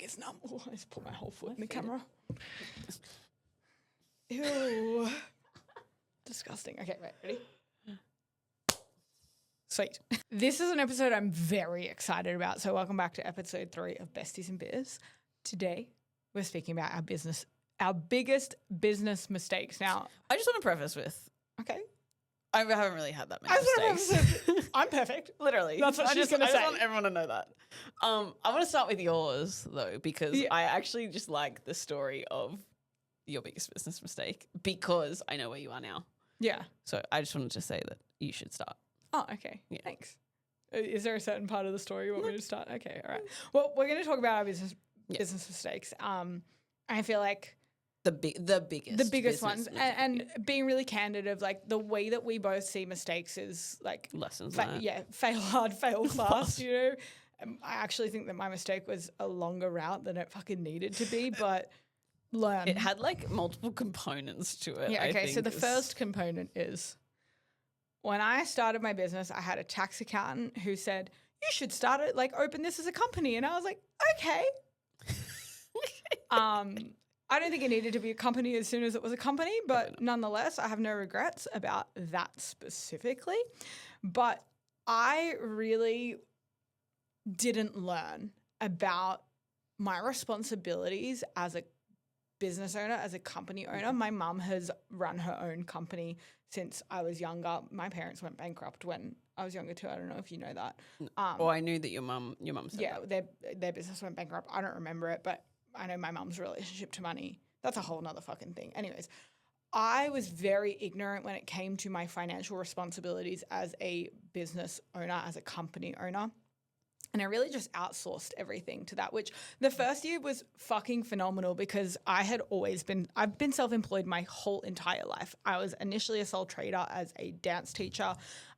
is numb. Oh, I just put my whole foot in the camera. Ew. Disgusting. Okay, right, ready? Sweet. This is an episode I'm very excited about. So welcome back to episode 3 of Besties and Biz. Today, we're speaking about our biggest business mistakes. Now, I just want to preface with, okay, I haven't really had that many mistakes. I'm perfect. Literally. That's what she's going to say. I just want everyone to know that. I want to start with yours, though, because I actually just like the story of your biggest business mistake because I know where you are now. Yeah. So I just wanted to say that you should start. Oh, okay. Yeah. Thanks. Is there a certain part of the story you want me to start? Okay, all right. Well, we're going to talk about our business mistakes. I feel like the biggest ones, and being really candid of like the way that we both see mistakes is like lessons. Fail hard, fail fast. You know, I actually think that my mistake was a longer route than it fucking needed to be, but learn. It had like multiple components to it. Yeah. Okay. So the first component is when I started my business, I had a tax accountant who said, "You should start it, like open this as a company," and I was like, "Okay." I don't think it needed to be a company as soon as it was a company, but nonetheless, I have no regrets about that specifically. But I really didn't learn about my responsibilities as a business owner, as a company owner. My mum has run her own company since I was younger. My parents went bankrupt when I was younger too. I don't know if you know that. Well, I knew that your mum said that. Their business went bankrupt. I don't remember it, but I know my mum's relationship to money. That's a whole nother fucking thing. Anyways, I was very ignorant when it came to my financial responsibilities as a business owner, as a company owner. And I really just outsourced everything to that, which the first year was fucking phenomenal because I've been self-employed my whole entire life. I was initially a sole trader as a dance teacher.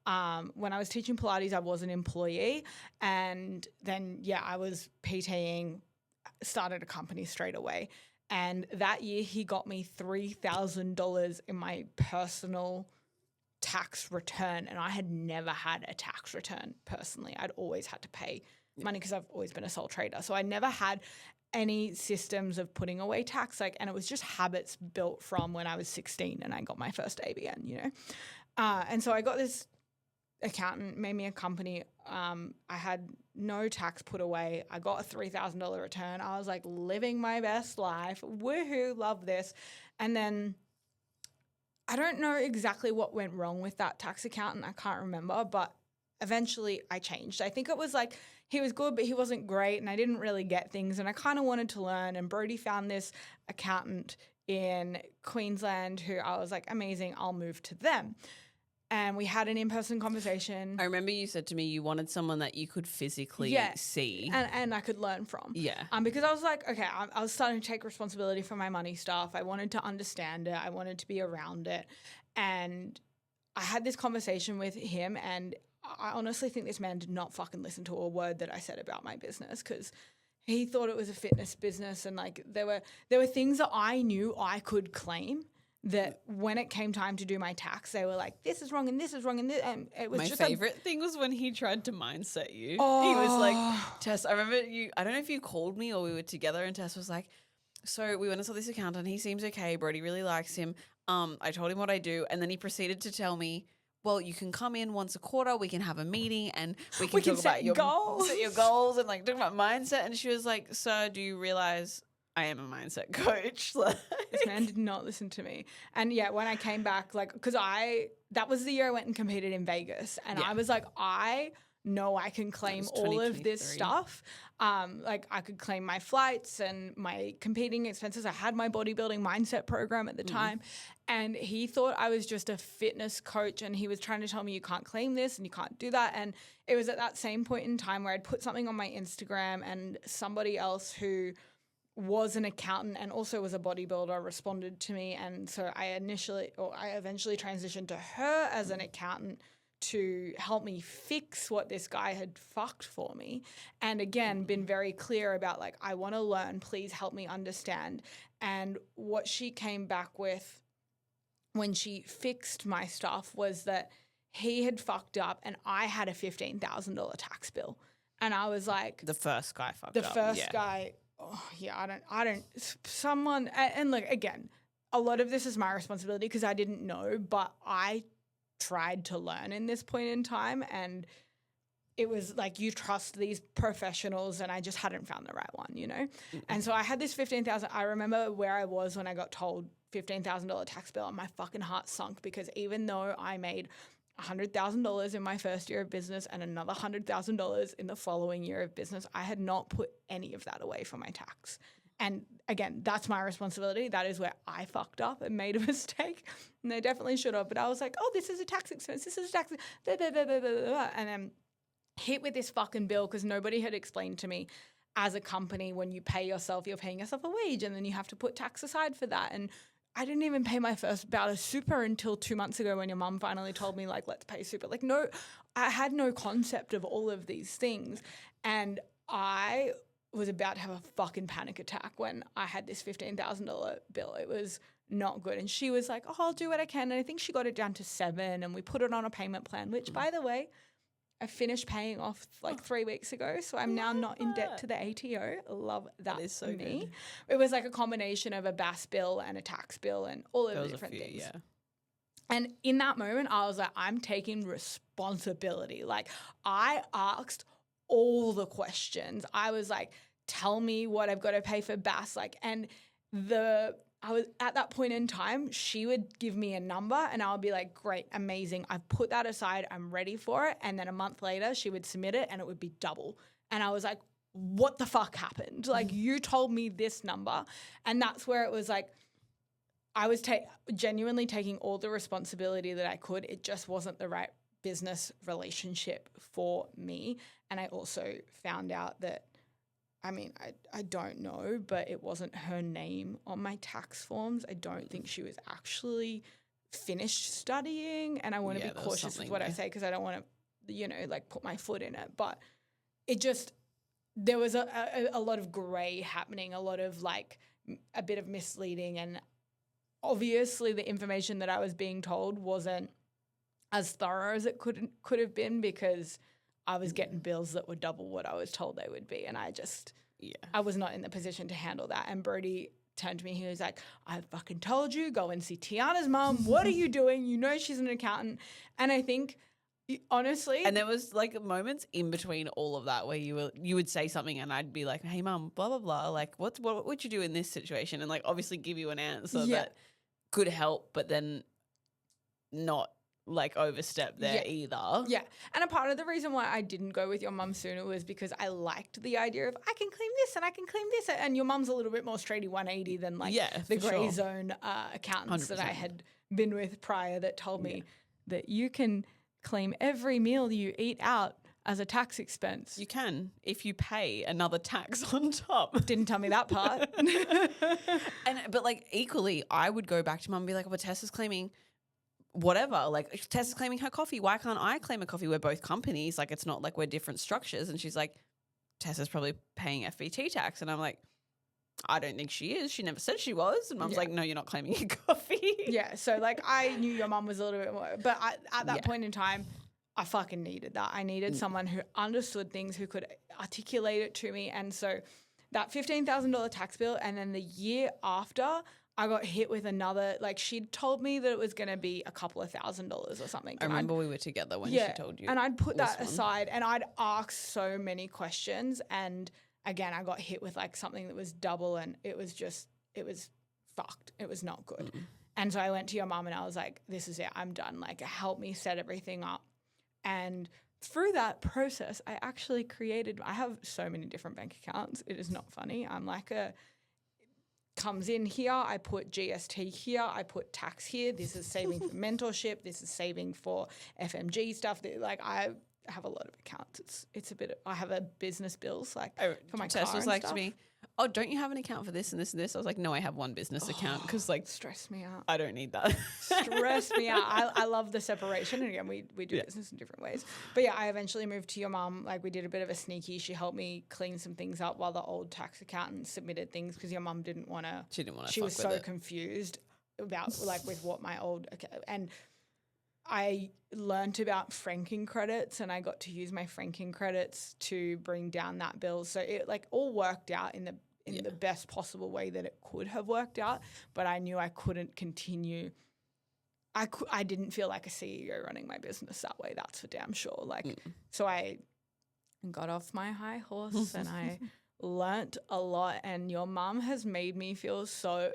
When I was teaching Pilates, I was an employee. And then, I was PTing, started a company straight away. And that year he got me $3,000 in my personal tax return, and I had never had a tax return personally. I'd always had to pay money because I've always been a sole trader. So I never had any systems of putting away tax, and it was just habits built from when I was 16 and I got my first ABN, you know. And so I got this accountant, made me a company. I had no tax put away. I got a $3,000 return. I was like living my best life. Woohoo, love this. And then I don't know exactly what went wrong with that tax accountant. I can't remember, but eventually I changed. I think it was like he was good, but he wasn't great, and I didn't really get things, and I kind of wanted to learn, and Brody found this accountant in Queensland who I was like, amazing, I'll move to them. And we had an in-person conversation. I remember you said to me you wanted someone that you could physically see. And I could learn from. Yeah. Because I was like, okay, I was starting to take responsibility for my money stuff. I wanted to understand it. I wanted to be around it. And I had this conversation with him, and I honestly think this man did not fucking listen to a word that I said about my business because he thought it was a fitness business, and like there were things that I knew I could claim that when it came time to do my tax, they were like, this is wrong and this is wrong. And it was my just favorite thing was when he tried to mindset you. Oh. He was like, Tess, I remember I don't know if you called me or we were together, and Tess was like, so we went and saw this accountant. He seems okay. Brody really likes him. I told him what I do. And then he proceeded to tell me, well, you can come in once a quarter. We can have a meeting and we can talk about your goals and like talk about mindset. And she was like, sir, do you realize I am a mindset coach? This man did not listen to me. And when I came back, because that was the year I went and competed in Vegas. And I was like, I know I can claim all of this stuff. I could claim my flights and my competing expenses. I had my bodybuilding mindset program at the time. And he thought I was just a fitness coach, and he was trying to tell me you can't claim this and you can't do that. And it was at that same point in time where I'd put something on my Instagram, and somebody else who was an accountant and also was a bodybuilder responded to me. And so I eventually transitioned to her as an accountant to help me fix what this guy had fucked for me. And again, been very clear about I want to learn, please help me understand. And what she came back with when she fixed my stuff was that he had fucked up and I had a $15,000 tax bill. And I was like, the first guy fucked up. The first guy someone, and look, again, a lot of this is my responsibility because I didn't know, but I tried to learn in this point in time, and it was like you trust these professionals, and I just hadn't found the right one, you know? Mm-hmm. And so I had this $15,000. I remember where I was when I got told $15,000 tax bill, and my fucking heart sunk because even though I made $100,000 in my first year of business and another $100,000 in the following year of business, I had not put any of that away for my tax. And again, that's my responsibility. That is where I fucked up and made a mistake. And they definitely should have. But I was like, oh, this is a tax expense. This is a tax. Blah, blah, blah, blah, blah, blah. And then hit with this fucking bill because nobody had explained to me as a company, when you pay yourself, you're paying yourself a wage and then you have to put tax aside for that. And I didn't even pay my first bout of super until 2 months ago when your mum finally told me, like, let's pay super. Like, no, I had no concept of all of these things. And I was about to have a fucking panic attack when I had this $15,000 bill. It was not good. And she was like, oh, I'll do what I can. And I think she got it down to 7 and we put it on a payment plan, which, by the way, I finished paying off like 3 weeks ago. So I'm now not in debt to the ATO. Love that is so for me. good. It was like a combination of a BAS bill and a tax bill and all of the different things. Yeah. And in that moment, I was like, I'm taking responsibility. Like, I asked all the questions. I was like, tell me what I've got to pay for BAS. Like, and I was at that point in time, she would give me a number and I would be like, great, amazing. I've put that aside. I'm ready for it. And then a month later, she would submit it and it would be double. And I was like, what the fuck happened? Like, you told me this number. And that's where it was like, I was genuinely taking all the responsibility that I could. It just wasn't the right business relationship for me. And I also found out that, I mean, I don't know, but it wasn't her name on my tax forms. I don't think she was actually finished studying. And I want to be cautious with what I say because I don't want to, you know, like put my foot in it. But it just, there was a lot of grey happening, a lot of like a bit of misleading. And obviously the information that I was being told wasn't as thorough as it could have been because I was getting bills that were double what I was told they would be. And I was not in the position to handle that. And Brody turned to me, he was like, I fucking told you, go and see Tiana's mum. What are you doing? You know she's an accountant. And I think, honestly. And there was like moments in between all of that where you would say something and I'd be like, hey mum, blah, blah, blah. Like, what would you do in this situation? And like obviously give you an answer that could help, but then not like overstep there either. Yeah. And a part of the reason why I didn't go with your mum sooner was because I liked the idea of I can claim this and I can claim this. And your mum's a little bit more straighty 180 than like the grey zone accountants 100%. That I had been with prior that told me that you can claim every meal you eat out as a tax expense. You can if you pay another tax on top. Didn't tell me that part. But like equally, I would go back to mum and be like, well, Tess is claiming whatever, like Tess is claiming her coffee. Why can't I claim a coffee? We're both companies. Like, it's not like we're different structures. And she's like, Tess is probably paying FBT tax. And I'm like, I don't think she is. She never said she was. And mum's like, no, you're not claiming your coffee. Yeah. So like I knew your mum was a little bit more, but at that point in time, I fucking needed that. I needed someone who understood things, who could articulate it to me. And so that $15,000 tax bill, and then the year after, I got hit with another, like she'd told me that it was going to be a couple of $1,000s or something. I remember we were together when she told you. And I'd put that aside and I'd ask so many questions. And again, I got hit with like something that was double and it was fucked. It was not good. And so I went to your mum and I was like, this is it. I'm done. Like, help me set everything up. And through that process, I have so many different bank accounts. It is not funny. I'm like comes in here, I put GST here, I put tax here. This is saving for mentorship. This is saving for FMG stuff. Like, I have a lot of accounts. It's a bit. I have a business bills like for my Tess car was and like stuff. to me, oh, don't you have an account for this and this and this? I was like, no, I have one business account because like stress me out. I don't need that. Stress me out. I love the separation. And again, we do business in different ways. But yeah, I eventually moved to your mum. Like, we did a bit of a sneaky. She helped me clean some things up while the old tax accountant submitted things because your mum didn't want to. She didn't want to. She was so confused about like with what my old and I learned about franking credits and I got to use my franking credits to bring down that bill. So it like all worked out in in the best possible way that it could have worked out. But I knew I couldn't continue. I didn't feel like a CEO running my business that way. That's for damn sure. Like, so I got off my high horse and I learnt a lot, and your mum has made me feel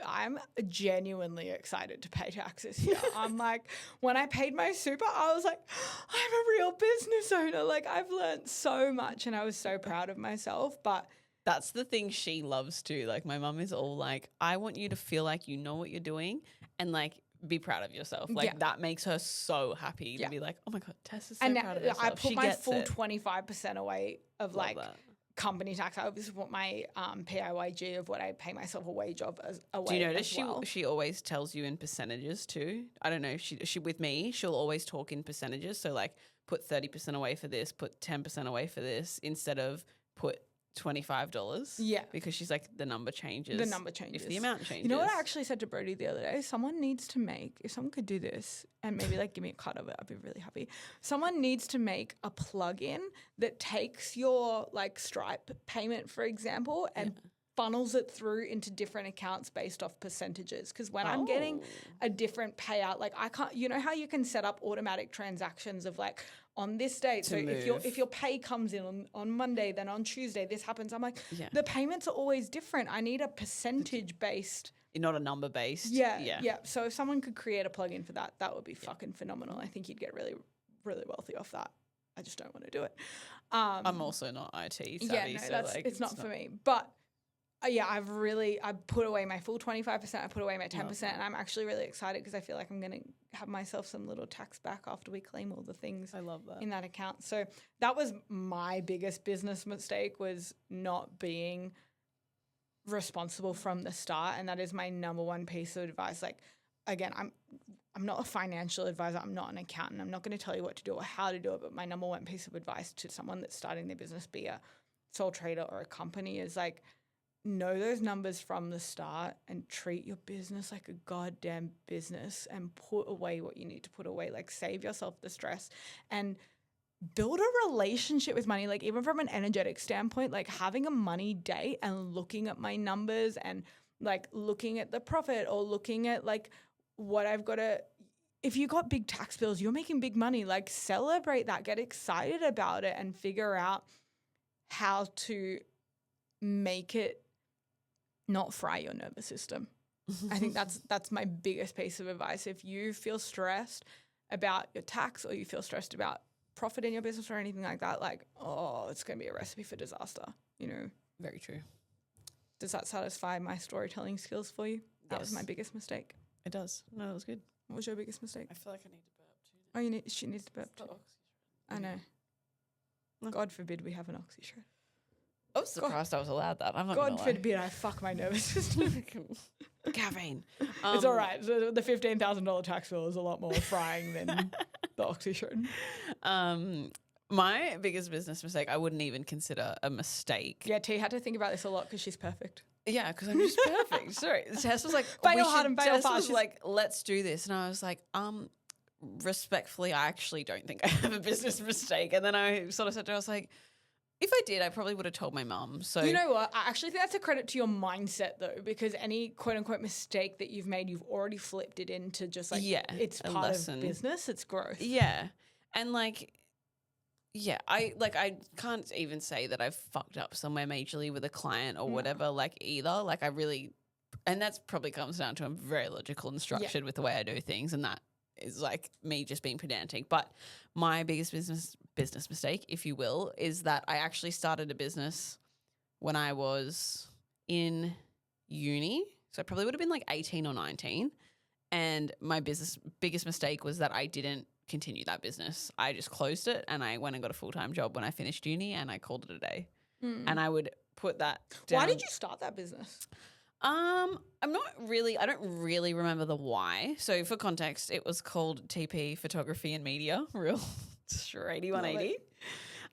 I'm genuinely excited to pay taxes here. I'm like, when I paid my super, I was like, I'm a real business owner. Like, I've learnt so much and I was so proud of myself. But that's the thing she loves too. Like, my mum is all like, I want you to feel like you know what you're doing and like be proud of yourself. Like that makes her so happy to be like, oh my God, Tess is so proud of herself. I put she my gets full it. 25% away of Love like that. company tax. I obviously put my PIYG of what I pay myself a wage of as away. Do you notice as she always tells you in percentages too? I don't know. She with me, she'll always talk in percentages. So like put 30% away for this, put 10% away for this, instead of put $25. Yeah. Because she's like, the number changes. The number changes. If the amount changes. You know what I actually said to Brody the other day? Someone needs to make, if someone could do this and maybe like give me a cut of it, I'd be really happy. Someone needs to make a plugin that takes your like Stripe payment, for example, and funnels it through into different accounts based off percentages. Because when I'm getting a different payout, like I can't, you know how you can set up automatic transactions of like on this date. So if your pay comes in on Monday, then on Tuesday this happens. I'm like, the payments are always different. I need a percentage based. Not a number based. Yeah. So if someone could create a plugin for that, that would be fucking phenomenal. I think you'd get really, really wealthy off that. I just don't want to do it. I'm also not IT savvy, it's not for me. But I put away my full 25%, I put away my 10%, and I'm actually really excited because I feel like I'm going to have myself some little tax back after we claim all the things I love that. in that account. So that was my biggest business mistake, was not being responsible from the start, and that is my number one piece of advice. Like, again, I'm not a financial advisor, I'm not an accountant, I'm not going to tell you what to do or how to do it, but my number one piece of advice to someone that's starting their business, be a sole trader or a company, is like, know those numbers from the start and treat your business like a goddamn business and put away what you need to put away. Like, save yourself the stress and build a relationship with money. Like, even from an energetic standpoint, like having a money date and looking at my numbers and like looking at the profit or looking at like what I've got to, if you got big tax bills, you're making big money, like celebrate that, get excited about it and figure out how to make it not fry your nervous system. I think that's my biggest piece of advice. If you feel stressed about your tax or you feel stressed about profit in your business or anything like that, like, it's going to be a recipe for disaster, you know? Very true. Does that satisfy my storytelling skills for you? That was my biggest mistake. It does. No, that was good. What was your biggest mistake? I feel like I need to burp too. She needs to burp too. I know. No. God forbid we have an oxy shred. I was surprised I was allowed that. I'm not God forbid I fuck my nervous system. Caffeine. It's all right. The $15,000 tax bill is a lot more frying than the oxy shred. My biggest business mistake, I wouldn't even consider a mistake. Yeah, T had to think about this a lot because she's perfect. Yeah, because I'm just perfect. Sorry. Tess was like, bail hard and bail Tess fast. was like, let's do this. And I was like, respectfully, I actually don't think I have a business mistake. And then I sort of said to her, I was like, if I did, I probably would have told my mum. So you know what? I actually think that's a credit to your mindset, though, because any quote unquote mistake that you've made, you've already flipped it into just like, it's part of business, it's growth. Yeah. And like, yeah, I can't even say that I've fucked up somewhere majorly with a client or whatever, like either. Like I really, and that's probably comes down to I'm very logical and structured with the way I do things, and that is like me just being pedantic. But my biggest business mistake, if you will, is that I actually started a business when I was in uni. So I probably would have been like 18 or 19. And my biggest mistake was that I didn't continue that business. I just closed it and I went and got a full-time job when I finished uni and I called it a day. And I would put that down. Why did you start that business? I don't really remember the why. So for context, it was called TP Photography and Media, real straighty 180.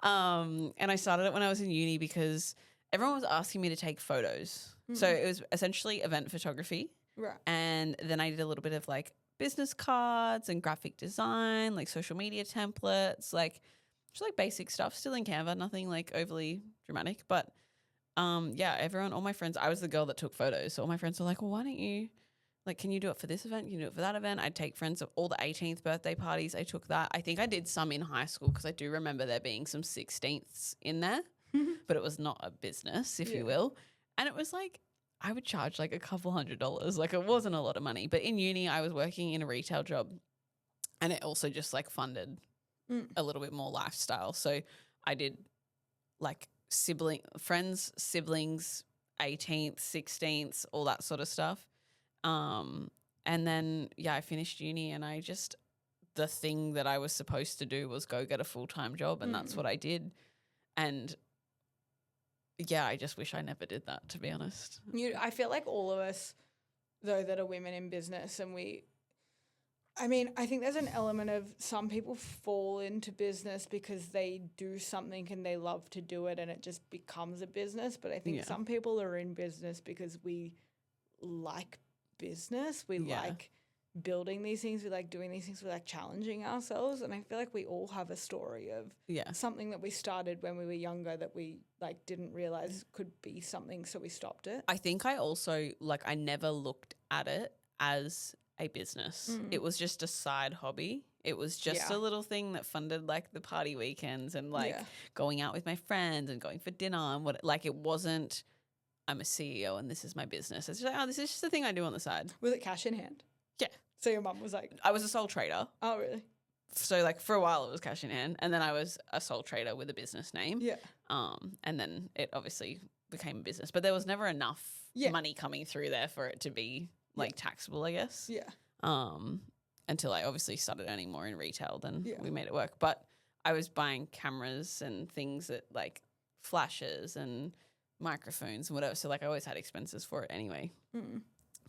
And I started it when I was in uni because everyone was asking me to take photos. So it was essentially event photography. Right. And then I did a little bit of like business cards and graphic design, like social media templates, like just like basic stuff, still in Canva, nothing like overly dramatic. But all my friends, I was the girl that took photos. So all my friends were like, well, why don't you, like, can you do it for this event? Can you do it for that event? I'd take friends of all the 18th birthday parties. I took that. I think I did some in high school because I do remember there being some 16ths in there, but it was not a business, if you will. And it was like, I would charge like a couple $100. Like it wasn't a lot of money. But in uni, I was working in a retail job and it also just like funded a little bit more lifestyle. So I did like friends, siblings, 18th, 16th, all that sort of stuff. And then, I finished uni and the thing that I was supposed to do was go get a full-time job and that's what I did. And I just wish I never did that, to be honest. I feel like all of us, though, that are women in business and I think there's an element of some people fall into business because they do something and they love to do it and it just becomes a business. But I think some people are in business because we like business. We like building these things. We like doing these things. We like challenging ourselves. And I feel like we all have a story of something that we started when we were younger that we like didn't realize could be something, so we stopped it. I think I also I never looked at it as a business. It was just a side hobby. It was just a little thing that funded like the party weekends and going out with my friends and going for dinner and it wasn't, I'm a CEO and this is my business. It's just like, this is just a thing I do on the side. Was it cash in hand? Yeah. So your mum was like... I was a sole trader. Oh, really? So for a while it was cash in hand and then I was a sole trader with a business name. Yeah. And then it obviously became a business, but there was never enough money coming through there for it to be taxable, I guess. Yeah. Until I obviously started earning more in retail, then we made it work. But I was buying cameras and things that flashes and microphones and whatever. So I always had expenses for it anyway.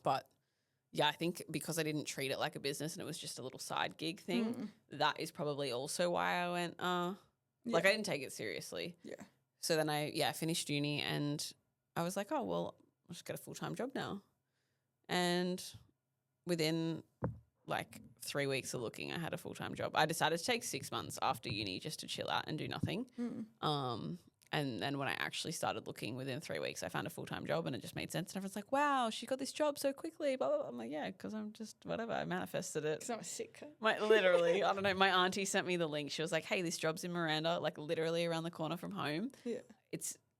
But I think because I didn't treat it like a business and it was just a little side gig thing, that is probably also why I went, I didn't take it seriously. Yeah. So then I finished uni and I was like, oh, well, I'll just get a full-time job now. And within 3 weeks of looking, I had a full-time job. I decided to take 6 months after uni just to chill out and do nothing. And then when I actually started looking within 3 weeks, I found a full-time job and it just made sense. And everyone's like, wow, she got this job so quickly. Blah, blah, blah. I'm like, yeah, because I'm just whatever. I manifested it. Because I'm a sick. Literally, I don't know. My auntie sent me the link. She was like, hey, this job's in Miranda, literally around the corner from home. Yeah.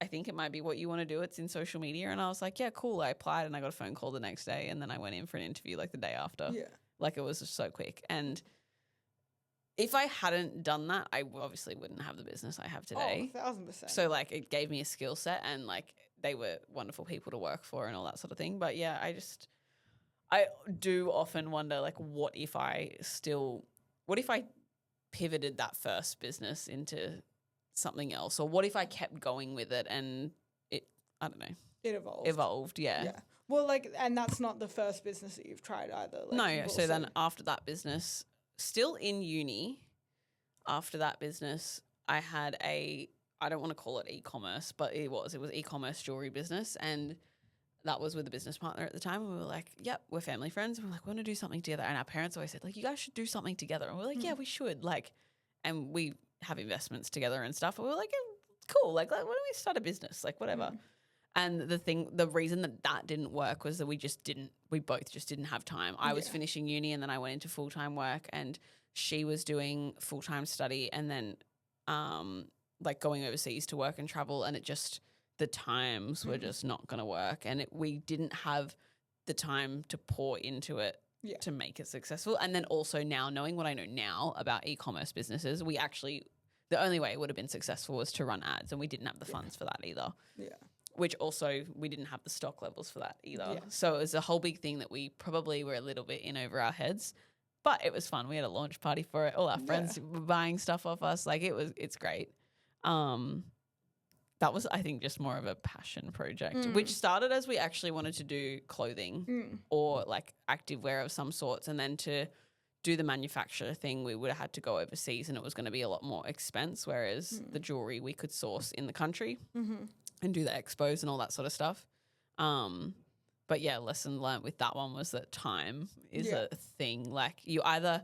I think it might be what you want to do. It's in social media. And I was like, yeah, cool. I applied and I got a phone call the next day. And then I went in for an interview the day after. Yeah. It was just so quick. And if I hadn't done that, I obviously wouldn't have the business I have today. Oh, 1,000%. So it gave me a skill set and they were wonderful people to work for and all that sort of thing. But yeah, I do often wonder what if I pivoted that first business into something else, or what if I kept going with it and it, I don't know. It evolved. Evolved, yeah. Yeah. Well, and that's not the first business that you've tried either. No, so then after that business, still in uni, after that business, I had I don't want to call it e-commerce, but it was e-commerce jewelry business. And that was with a business partner at the time. And we were like, yep, we're family friends. And we're like, we want to do something together. And our parents always said, you guys should do something together. And we're like, yeah, we should. And we have investments together and stuff. And we were like, yeah, cool. Why don't we start a business? Whatever. And the reason that didn't work was that we both just didn't have time. I was finishing uni and then I went into full-time work and she was doing full-time study and then going overseas to work and travel, and the times were just not going to work, and we didn't have the time to pour into it to make it successful. And then also now, knowing what I know now about e-commerce businesses, the only way it would have been successful was to run ads, and we didn't have the funds for that either. Yeah. Which also we didn't have the stock levels for that either. Yeah. So it was a whole big thing that we probably were a little bit in over our heads. But it was fun. We had a launch party for it. All our friends were buying stuff off us. It's great. That was, I think, just more of a passion project, which started as we actually wanted to do clothing or activewear of some sorts. And then to do the manufacturer thing, we would have had to go overseas and it was going to be a lot more expense, whereas the jewelry we could source in the country and do the expos and all that sort of stuff. But yeah, lesson learned with that one was that time is a thing. You either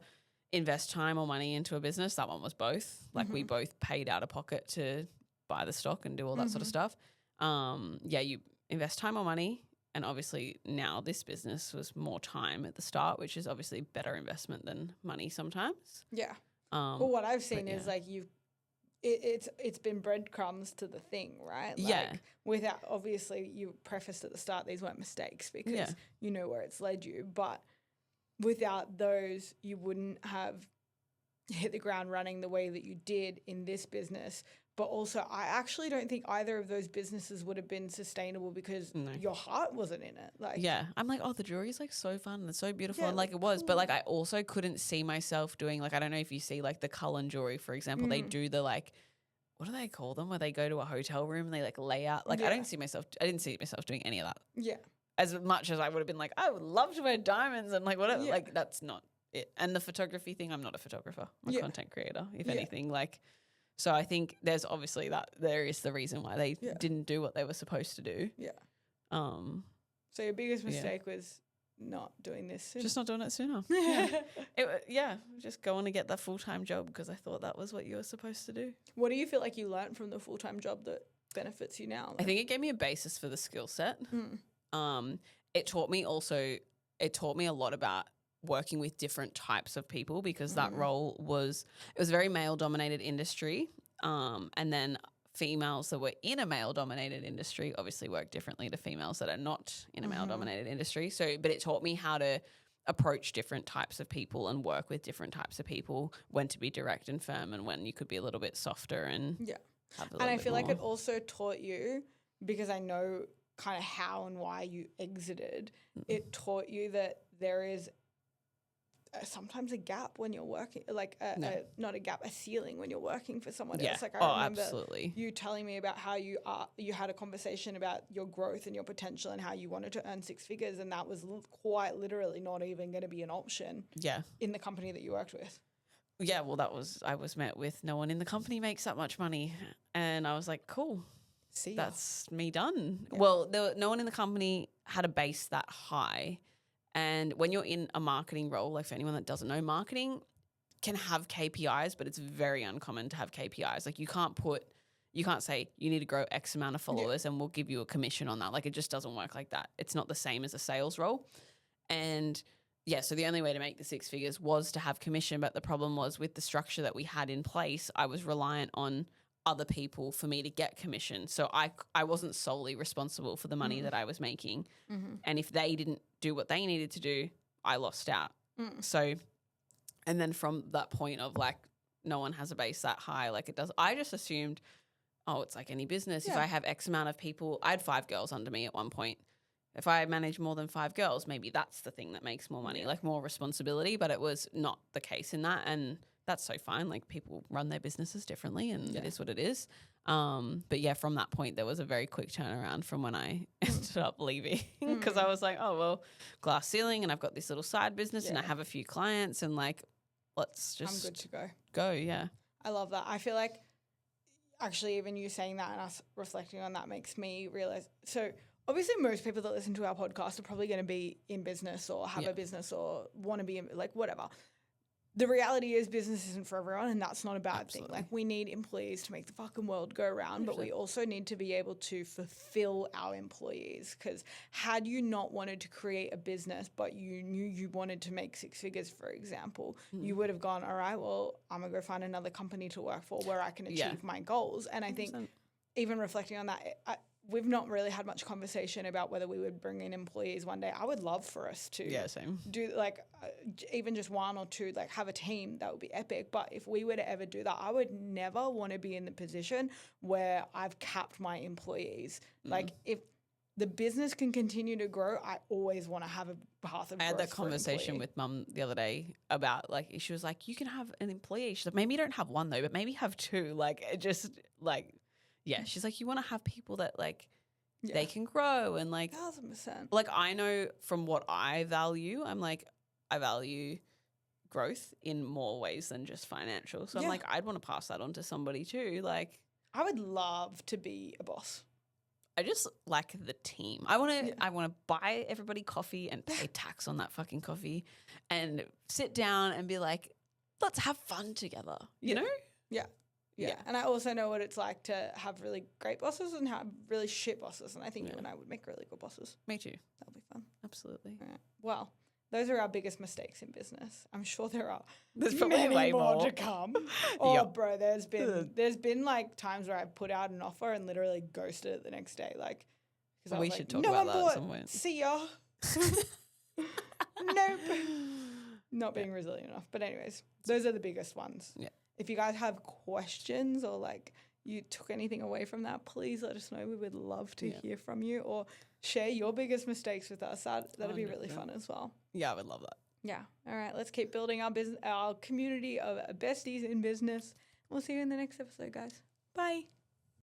invest time or money into a business. That one was both. We both paid out of pocket to buy the stock and do all that sort of stuff. you invest time or money. And obviously now this business was more time at the start, which is obviously better investment than money sometimes. Yeah. Well, what I've seen is like it's been breadcrumbs to the thing, right? Like without, obviously you prefaced at the start, these weren't mistakes because you know where it's led you. But without those, you wouldn't have hit the ground running the way that you did in this business. But also, I actually don't think either of those businesses would have been sustainable because your heart wasn't in it. Like, I'm like, oh, the jewelry is like so fun and so beautiful, and like it was, but like I also couldn't see myself doing, like, I don't know if you see like the Cullen jewelry, for example, they do the like, what do they call them, where they go to a hotel room and they like lay out, like I didn't see myself doing any of that. Yeah. As much as I would have been like, I would love to wear diamonds and like whatever, like that's not it. And the photography thing, I'm not a photographer, I'm a content creator, if anything, like. So I think there's obviously there is the reason why they didn't do what they were supposed to do. Yeah. So your biggest mistake was not doing this sooner. Just not doing it sooner. Just going to get that full-time job because I thought that was what you were supposed to do. What do you feel like you learned from the full-time job that benefits you now? I think it gave me a basis for the skill set. It taught me a lot about working with different types of people because that role was a very male-dominated industry, and then females that were in a male-dominated industry obviously work differently to females that are not in a male-dominated industry. So, but it taught me how to approach different types of people and work with different types of people, when to be direct and firm and when you could be a little bit softer and have a little and I bit feel more. like it also taught you, because I know kind of how and why you exited, it taught you that there is sometimes a gap when you're working, like not a gap, a ceiling when you're working for someone else. Like I remember you telling me about how you had a conversation about your growth and your potential and how you wanted to earn six figures, and that was quite literally not even going to be an option in the company that you worked with. Yeah, well, I was met with, no one in the company makes that much money, and I was like, cool. See, that's me done. Yeah. Well, no one in the company had a base that high. And when you're in a marketing role, like for anyone that doesn't know, marketing can have KPIs, but it's very uncommon to have KPIs. Like you can't say you need to grow X amount of followers and we'll give you a commission on that. Like it just doesn't work like that. It's not the same as a sales role. And so the only way to make the six figures was to have commission. But the problem was with the structure that we had in place, I was reliant on other people for me to get commission. So I wasn't solely responsible for the money that I was making. And if they didn't do what they needed to do, I lost out. So, and then from that point of like, no one has a base that high, like it does. I just assumed, it's like any business. If I have X amount of people, I had 5 girls under me at one point. If I manage more than 5 girls, maybe that's the thing that makes more money, like more responsibility, but it was not the case in that. And that's so fine. Like people run their businesses differently and it is what it is. But from that point, there was a very quick turnaround from when I ended up leaving because I was like, oh, well, glass ceiling and I've got this little side business and I have a few clients and like, let's just. I'm good to go. Go, yeah. I love that. I feel like actually even you saying that and us reflecting on that makes me realize. So obviously most people that listen to our podcast are probably going to be in business or have a business or want to be in, like whatever. The reality is business isn't for everyone, and that's not a bad thing. Like we need employees to make the fucking world go around, but we also need to be able to fulfill our employees, because had you not wanted to create a business but you knew you wanted to make 6 figures, for example, you would have gone, all right, well, I'm going to go find another company to work for where I can achieve my goals. And I think even reflecting on that, we've not really had much conversation about whether we would bring in employees one day. I would love for us to do like even just 1 or 2, like have a team. That would be epic. But if we were to ever do that, I would never want to be in the position where I've capped my employees. Like if the business can continue to grow, I always want to have a path of growth. I had that conversation with Mum the other day about like, she was like, you can have an employee. She's like, maybe you don't have 1 though, but maybe have 2. Like it just like, yeah, she's like, you want to have people that like they can grow and like 1,000%. Like I know from what I value, I'm like, I value growth in more ways than just financial. So I'm like, I'd want to pass that on to somebody too. Like I would love to be a boss. I just like the team. I want to buy everybody coffee and pay tax on that fucking coffee and sit down and be like, let's have fun together, you know? Yeah. Yeah. And I also know what it's like to have really great bosses and have really shit bosses. And I think you and I would make really good bosses. Me too. That'll be fun. Absolutely. All right. Well, those are our biggest mistakes in business. I'm sure there are There's probably many way more to come. Oh, bro, there's been like times where I've put out an offer and literally ghosted it the next day. Like, because we should talk about that at some point. See ya. Nope. Not being resilient enough. But anyways, those are the biggest ones. Yeah. If you guys have questions or like you took anything away from that, please let us know. We would love to hear from you or share your biggest mistakes with us. That'd be really fun as well. Yeah, I would love that. Yeah. All right. Let's keep building our business, our community of besties in business. We'll see you in the next episode, guys. Bye.